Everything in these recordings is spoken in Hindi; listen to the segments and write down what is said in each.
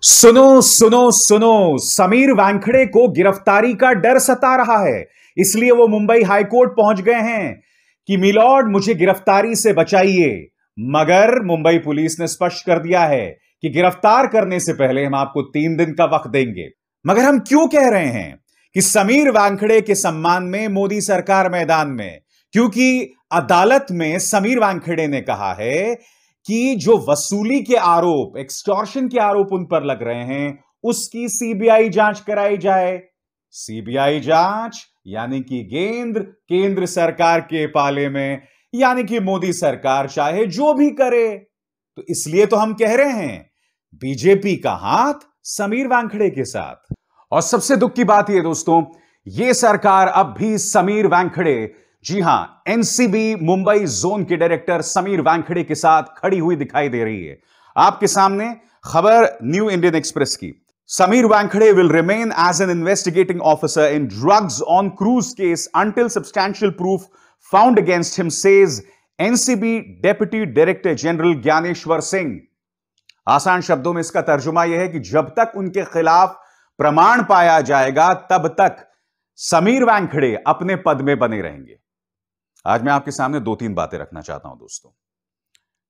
सुनो सुनो सुनो, समीर वानखेड़े को गिरफ्तारी का डर सता रहा है। इसलिए वो मुंबई हाईकोर्ट पहुंच गए हैं कि मिलॉर्ड मुझे गिरफ्तारी से बचाइए। मगर मुंबई पुलिस ने स्पष्ट कर दिया है कि गिरफ्तार करने से पहले हम आपको 3 दिन का वक्त देंगे। मगर हम क्यों कह रहे हैं कि समीर वानखेड़े के सम्मान में मोदी सरकार मैदान में? क्योंकि अदालत में समीर वानखेड़े ने कहा है कि जो वसूली के आरोप, एक्सटॉर्शन के आरोप उन पर लग रहे हैं, उसकी सीबीआई जांच कराई जाए। सीबीआई जांच यानी कि गेंद केंद्र सरकार के पाले में, यानी कि मोदी सरकार चाहे जो भी करे। तो इसलिए तो हम कह रहे हैं बीजेपी का हाथ समीर वानखेड़े के साथ। और सबसे दुख की बात यह दोस्तों, यह सरकार अब भी समीर वानखेड़े, जी हां, एनसीबी मुंबई जोन के डायरेक्टर समीर वानखेड़े के साथ खड़ी हुई दिखाई दे रही है। आपके सामने खबर न्यू इंडियन एक्सप्रेस की। Sameer Wankhede will remain as an investigating officer in drugs on cruise case until substantial proof found against him, says NCB deputy director general Gyaneshwar Singh. आसान शब्दों में इसका तर्जुमा यह है कि जब तक उनके खिलाफ प्रमाण पाया जाएगा तब तक समीर वानखेड़े अपने पद में बने रहेंगे। आज मैं आपके सामने 2-3 बातें रखना चाहता हूं दोस्तों,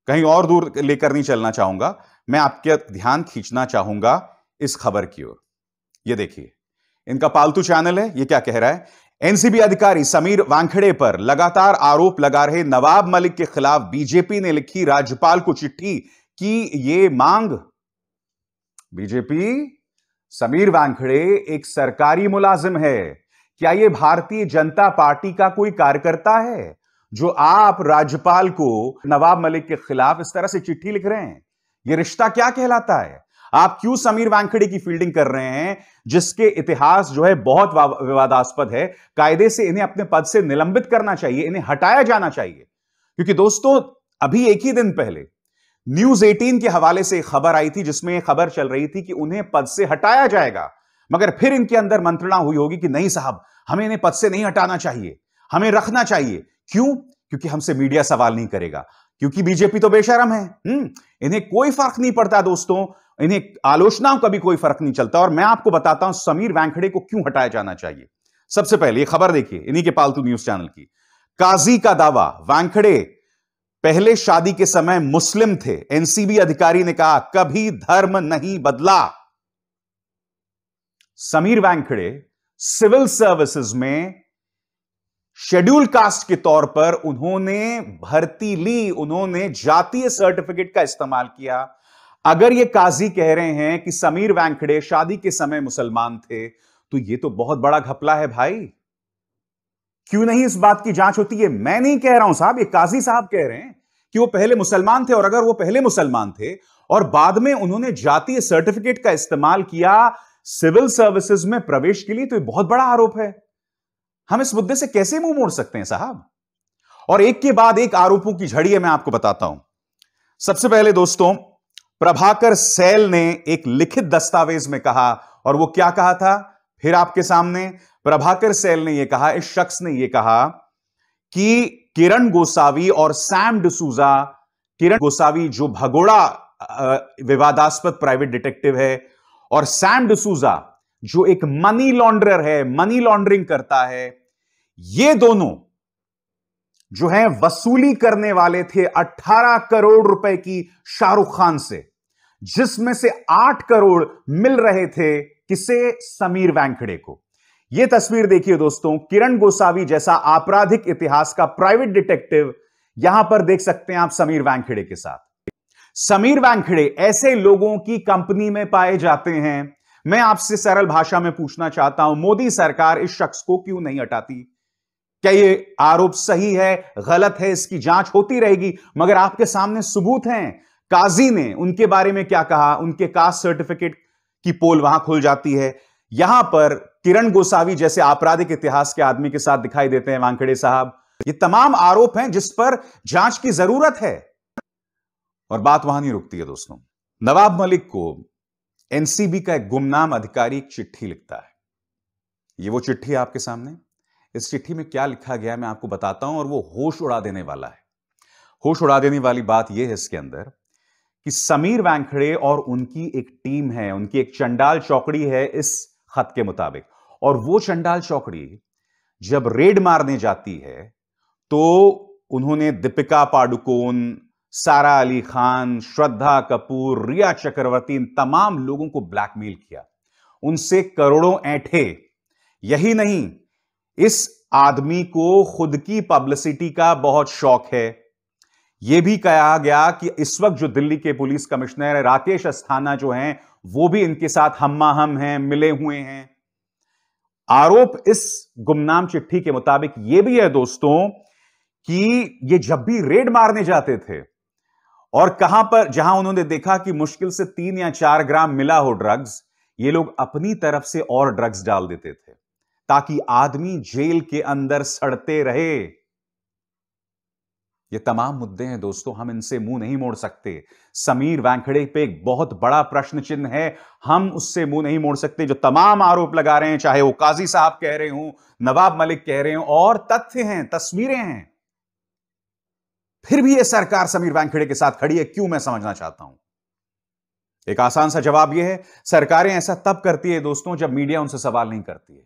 कहीं और दूर लेकर नहीं चलना चाहूंगा। मैं आपके ध्यान खींचना चाहूंगा इस खबर की ओर। यह देखिए, इनका पालतू चैनल है। यह क्या कह रहा है? एनसीबी अधिकारी समीर वानखेड़े पर लगातार आरोप लगा रहे नवाब मलिक के खिलाफ बीजेपी ने लिखी राज्यपाल को चिट्ठी की ये मांग। बीजेपी, समीर वानखेड़े एक सरकारी मुलाजिम है। क्या यह भारतीय जनता पार्टी का कोई कार्यकर्ता है जो आप राज्यपाल को नवाब मलिक के खिलाफ इस तरह से चिट्ठी लिख रहे हैं? यह रिश्ता क्या कहलाता है? आप क्यों समीर वानखेड़े की फील्डिंग कर रहे हैं, जिसके इतिहास जो है बहुत विवादास्पद है? कायदे से इन्हें अपने पद से निलंबित करना चाहिए, इन्हें हटाया जाना चाहिए। क्योंकि दोस्तों, अभी एक ही दिन पहले न्यूज 18 के हवाले से एक खबर आई थी जिसमें खबर चल रही थी कि उन्हें पद से हटाया जाएगा। मगर फिर इनके अंदर मंत्रणा हुई होगी कि नहीं साहब, हमें इन्हें पद से नहीं हटाना चाहिए, हमें रखना चाहिए। क्यों? क्योंकि हमसे मीडिया सवाल नहीं करेगा, क्योंकि बीजेपी तो बेशरम है। इन्हें कोई फर्क नहीं पड़ता दोस्तों, इन्हें आलोचनाओं का भी कोई फर्क नहीं चलता। और मैं आपको बताता हूं समीर वानखेड़े को क्यों हटाया जाना चाहिए। सबसे पहले यह खबर देखिए इन्हीं के पालतू न्यूज चैनल की। काजी का दावा, वानखेड़े पहले शादी के समय मुस्लिम थे। एनसीबी अधिकारी ने कहा कभी धर्म नहीं बदला। समीर वानखेड़े सिविल सर्विसेज में शेड्यूल कास्ट के तौर पर उन्होंने भर्ती ली, उन्होंने जातीय सर्टिफिकेट का इस्तेमाल किया। अगर यह काजी कह रहे हैं कि समीर वानखेड़े शादी के समय मुसलमान थे, तो यह तो बहुत बड़ा घपला है भाई। क्यों नहीं इस बात की जांच होती है? मैं नहीं कह रहा हूं साहब, ये काजी साहब कह रहे हैं कि वो पहले मुसलमान थे। और अगर वो पहले मुसलमान थे और बाद में उन्होंने जातीय सर्टिफिकेट का इस्तेमाल किया सिविल सर्विसेज में प्रवेश के लिए, तो ये बहुत बड़ा आरोप है। हम इस मुद्दे से कैसे मुंह मोड़ सकते हैं साहब? और एक के बाद एक आरोपों की झड़ी है, मैं आपको बताता हूं। सबसे पहले दोस्तों, प्रभाकर सैल ने एक लिखित दस्तावेज में कहा, और वो क्या कहा था फिर आपके सामने। प्रभाकर सैल ने यह कहा, इस शख्स ने यह कहा कि किरण गोसावी और सैम डिसूजा, किरण गोसावी जो भगोड़ा विवादास्पद प्राइवेट डिटेक्टिव है, और सैम डिसूजा जो एक मनी लॉन्ड्रर है, मनी लॉन्ड्रिंग करता है, ये दोनों जो है वसूली करने वाले थे 18 करोड़ रुपए की शाहरुख खान से, जिसमें से 8 करोड़ मिल रहे थे किसे? समीर वानखेड़े को। यह तस्वीर देखिए दोस्तों, किरण गोसावी जैसा आपराधिक इतिहास का प्राइवेट डिटेक्टिव, यहां पर देख सकते हैं आप समीर वानखेड़े के साथ। समीर वानखेड़े ऐसे लोगों की कंपनी में पाए जाते हैं। मैं आपसे सरल भाषा में पूछना चाहता हूं, मोदी सरकार इस शख्स को क्यों नहीं हटाती? क्या यह आरोप सही है, गलत है? इसकी जांच होती रहेगी। मगर आपके सामने सबूत हैं। काजी ने उनके बारे में क्या कहा, उनके कास्ट सर्टिफिकेट की पोल वहां खुल जाती है। यहां पर किरण गोसावी जैसे आपराधिक इतिहास के आदमी के साथ दिखाई देते हैं वानखेड़े साहब। ये तमाम आरोप हैं जिस पर जांच की जरूरत है। और बात वहां नहीं रुकती है दोस्तों। नवाब मलिक को एनसीबी का एक गुमनाम अधिकारी एक चिट्ठी लिखता है। ये वो चिट्ठी है आपके सामने। इस चिट्ठी में क्या लिखा गया मैं आपको बताता हूं, और वो होश उड़ा देने वाला है। होश उड़ा देने वाली बात यह है इसके अंदर कि समीर वानखेड़े और उनकी एक टीम है, उनकी एक चंडाल चौकड़ी है इस खत के मुताबिक। और वो चंडाल चौकड़ी जब रेड मारने जाती है तो उन्होंने दीपिका पादुकोण, सारा अली खान, श्रद्धा कपूर, रिया चक्रवर्ती, इन तमाम लोगों को ब्लैकमेल किया, उनसे करोड़ों ऐंठे। यही नहीं, इस आदमी को खुद की पब्लिसिटी का बहुत शौक है। यह भी कहा गया कि इस वक्त जो दिल्ली के पुलिस कमिश्नर राकेश अस्थाना जो हैं, वो भी इनके साथ हम्मा हम हैं, मिले हुए हैं। आरोप इस गुमनाम चिट्ठी के मुताबिक यह भी है दोस्तों कि ये जब भी रेड मारने जाते थे और कहां पर जहां उन्होंने देखा कि मुश्किल से 3 या 4 ग्राम मिला हो ड्रग्स, ये लोग अपनी तरफ से और ड्रग्स डाल देते थे ताकि आदमी जेल के अंदर सड़ते रहे। ये तमाम मुद्दे हैं दोस्तों, हम इनसे मुंह नहीं मोड़ सकते। समीर वानखेड़े पे एक बहुत बड़ा प्रश्न चिन्ह है, हम उससे मुंह नहीं मोड़ सकते। जो तमाम आरोप लगा रहे हैं, चाहे वो काजी साहब कह रहे हो, नवाब मलिक कह रहे हो, और तथ्य हैं, तस्वीरें हैं, फिर भी ये सरकार समीर वानखेड़े के साथ खड़ी है। क्यों, मैं समझना चाहता हूं। एक आसान सा जवाब यह है, सरकारें ऐसा तब करती है दोस्तों जब मीडिया उनसे सवाल नहीं करती है।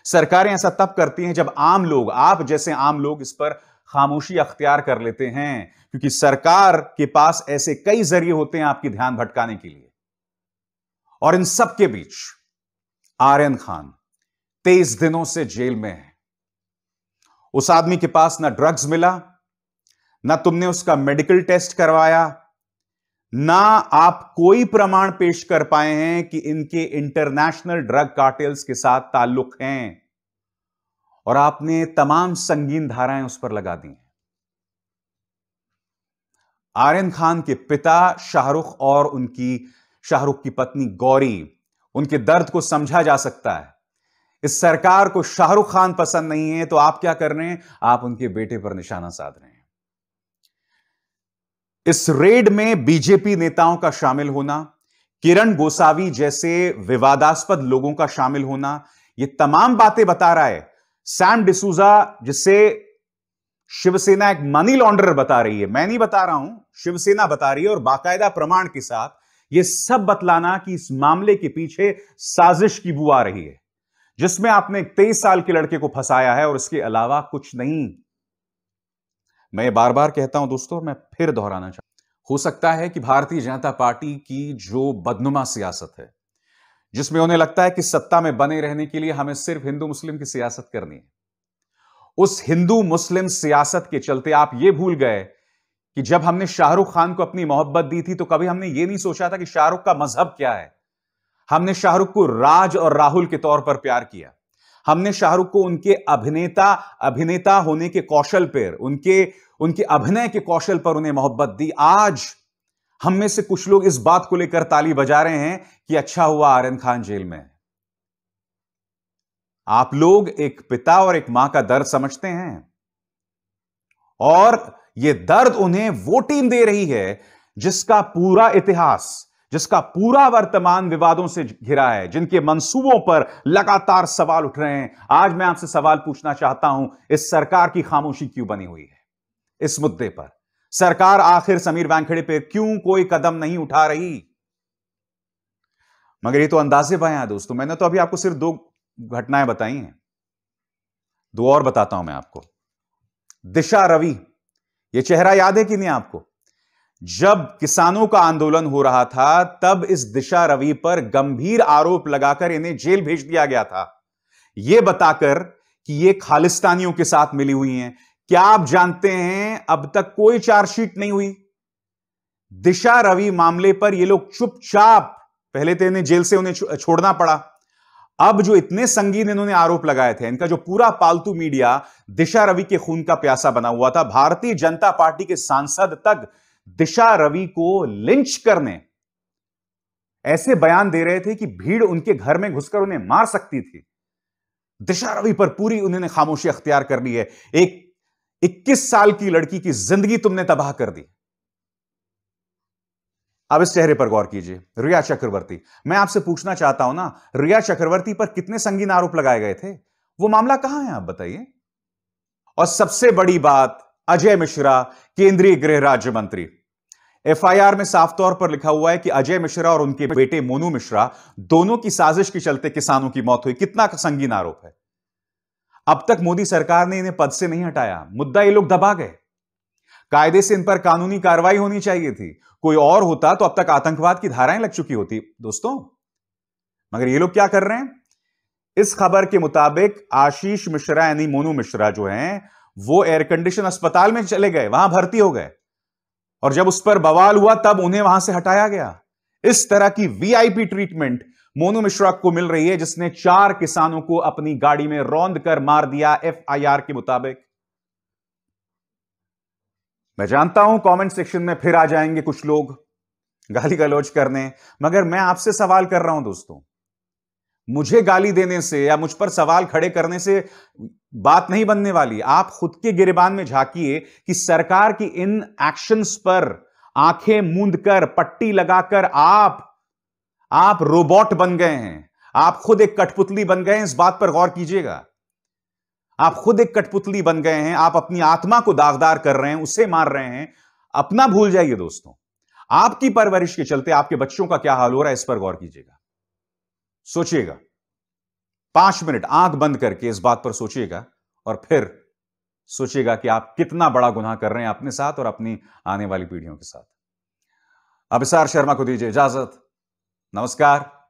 सरकारें ऐसा तब करती हैं जब आम लोग, आप जैसे आम लोग इस पर खामोशी अख्तियार कर लेते हैं, क्योंकि सरकार के पास ऐसे कई जरिए होते हैं आपकी ध्यान भटकाने के लिए। और इन सब के बीच आर्यन खान 23 दिनों से जेल में है। उस आदमी के पास ना ड्रग्स मिला, ना तुमने उसका मेडिकल टेस्ट करवाया, ना आप कोई प्रमाण पेश कर पाए हैं कि इनके इंटरनेशनल ड्रग कार्टेल्स के साथ ताल्लुक हैं, और आपने तमाम संगीन धाराएं उस पर लगा दी हैं। आर्यन खान के पिता शाहरुख और शाहरुख की पत्नी गौरी, उनके दर्द को समझा जा सकता है। इस सरकार को शाहरुख खान पसंद नहीं है तो आप क्या कर रहे हैं, आप उनके बेटे पर निशाना साध रहे हैं। इस रेड में बीजेपी नेताओं का शामिल होना, किरण गोसावी जैसे विवादास्पद लोगों का शामिल होना, यह तमाम बातें बता रहा है सैम डिसूजा, जिसे शिवसेना एक मनी लॉन्ड्रर बता रही है। मैं नहीं बता रहा हूं, शिवसेना बता रही है, और बाकायदा प्रमाण के साथ यह सब बतलाना कि इस मामले के पीछे साजिश की बू आ रही है, जिसमें आपने 23 साल के लड़के को फंसाया है और इसके अलावा कुछ नहीं। मैं बार बार कहता हूं दोस्तों, मैं फिर दोहराना चाहता हूं, हो सकता है कि भारतीय जनता पार्टी की जो बदनुमा सियासत है, जिसमें उन्हें लगता है कि सत्ता में बने रहने के लिए हमें सिर्फ हिंदू मुस्लिम की सियासत करनी है, उस हिंदू मुस्लिम सियासत के चलते आप यह भूल गए कि जब हमने शाहरुख खान को अपनी मोहब्बत दी थी तो कभी हमने यह नहीं सोचा था कि शाहरुख का मजहब क्या है। हमने शाहरुख को राज और राहुल के तौर पर प्यार किया। हमने शाहरुख को उनके अभिनेता होने के कौशल पर, उनके अभिनय के कौशल पर उन्हें मोहब्बत दी। आज हम में से कुछ लोग इस बात को लेकर ताली बजा रहे हैं कि अच्छा हुआ आर्यन खान जेल में है। आप लोग एक पिता और एक मां का दर्द समझते हैं, और यह दर्द उन्हें वो टीम दे रही है जिसका पूरा इतिहास, जिसका पूरा वर्तमान विवादों से घिरा है, जिनके मंसूबों पर लगातार सवाल उठ रहे हैं। आज मैं आपसे सवाल पूछना चाहता हूं, इस सरकार की खामोशी क्यों बनी हुई है इस मुद्दे पर? सरकार आखिर समीर वानखेड़े पर क्यों कोई कदम नहीं उठा रही? मगर ये तो अंदाजे बयां हैं दोस्तों। मैंने तो अभी आपको सिर्फ 2 घटनाएं बताई हैं, 2 और बताता हूं मैं आपको। दिशा रवि, यह चेहरा याद है कि नहीं आपको? जब किसानों का आंदोलन हो रहा था तब इस दिशा रवि पर गंभीर आरोप लगाकर इन्हें जेल भेज दिया गया था, यह बताकर कि यह खालिस्तानियों के साथ मिली हुई हैं। क्या आप जानते हैं अब तक कोई चार्जशीट नहीं हुई दिशा रवि मामले पर? ये लोग चुपचाप, पहले तो इन्हें जेल से उन्हें छोड़ना पड़ा, अब जो इतने संगीन इन्होंने आरोप लगाए थे, इनका जो पूरा पालतू मीडिया दिशा रवि के खून का प्यासा बना हुआ था। भारतीय जनता पार्टी के सांसद तक दिशा रवि को लिंच करने ऐसे बयान दे रहे थे कि भीड़ उनके घर में घुसकर उन्हें मार सकती थी। दिशा रवि पर पूरी उन्होंने खामोशी अख्तियार कर ली है। एक 21 साल की लड़की की जिंदगी तुमने तबाह कर दी। अब इस चेहरे पर गौर कीजिए, रिया चक्रवर्ती। मैं आपसे पूछना चाहता हूं ना, रिया चक्रवर्ती पर कितने संगीन आरोप लगाए गए थे? वो मामला कहां है, आप बताइए। और सबसे बड़ी बात, अजय मिश्रा, केंद्रीय गृह राज्य मंत्री, एफआईआर में साफ तौर पर लिखा हुआ है कि अजय मिश्रा और उनके बेटे मोनू मिश्रा दोनों की साजिश के चलते किसानों की मौत हुई। कितना संगीन आरोप है। अब तक मोदी सरकार ने इन्हें पद से नहीं हटाया, मुद्दा ये लोग दबा गए। कायदे से इन पर कानूनी कार्रवाई होनी चाहिए थी। कोई और होता तो अब तक आतंकवाद की धाराएं लग चुकी होती दोस्तों, मगर ये लोग क्या कर रहे हैं। इस खबर के मुताबिक आशीष मिश्रा यानी मोनू मिश्रा जो हैं वो एयर कंडीशन अस्पताल में चले गए, वहां भर्ती हो गए, और जब उस पर बवाल हुआ तब उन्हें वहां से हटाया गया। इस तरह की वीआईपी ट्रीटमेंट मोनू मिश्रा को मिल रही है, जिसने 4 किसानों को अपनी गाड़ी में रौंद कर मार दिया एफआईआर के मुताबिक। मैं जानता हूं कमेंट सेक्शन में फिर आ जाएंगे कुछ लोग गाली गलौज करने, मगर मैं आपसे सवाल कर रहा हूं दोस्तों, मुझे गाली देने से या मुझ पर सवाल खड़े करने से बात नहीं बनने वाली। आप खुद के गिरेबान में झांकिए कि सरकार की इन एक्शंस पर आंखें मूंद कर, पट्टी लगाकर आप रोबोट बन गए हैं। आप खुद एक कठपुतली बन गए हैं, इस बात पर गौर कीजिएगा। आप खुद एक कठपुतली बन गए हैं, आप अपनी आत्मा को दागदार कर रहे हैं, उसे मार रहे हैं। अपना भूल जाइए दोस्तों। आपकी परवरिश के चलते आपके बच्चों का क्या हाल हो रहा है, इस पर गौर कीजिएगा। सोचिएगा, 5 मिनट आंख बंद करके इस बात पर सोचिएगा, और फिर सोचिएगा कि आप कितना बड़ा गुनाह कर रहे हैं अपने साथ और अपनी आने वाली पीढ़ियों के साथ। अभिसार शर्मा को दीजिए इजाजत। नमस्कार।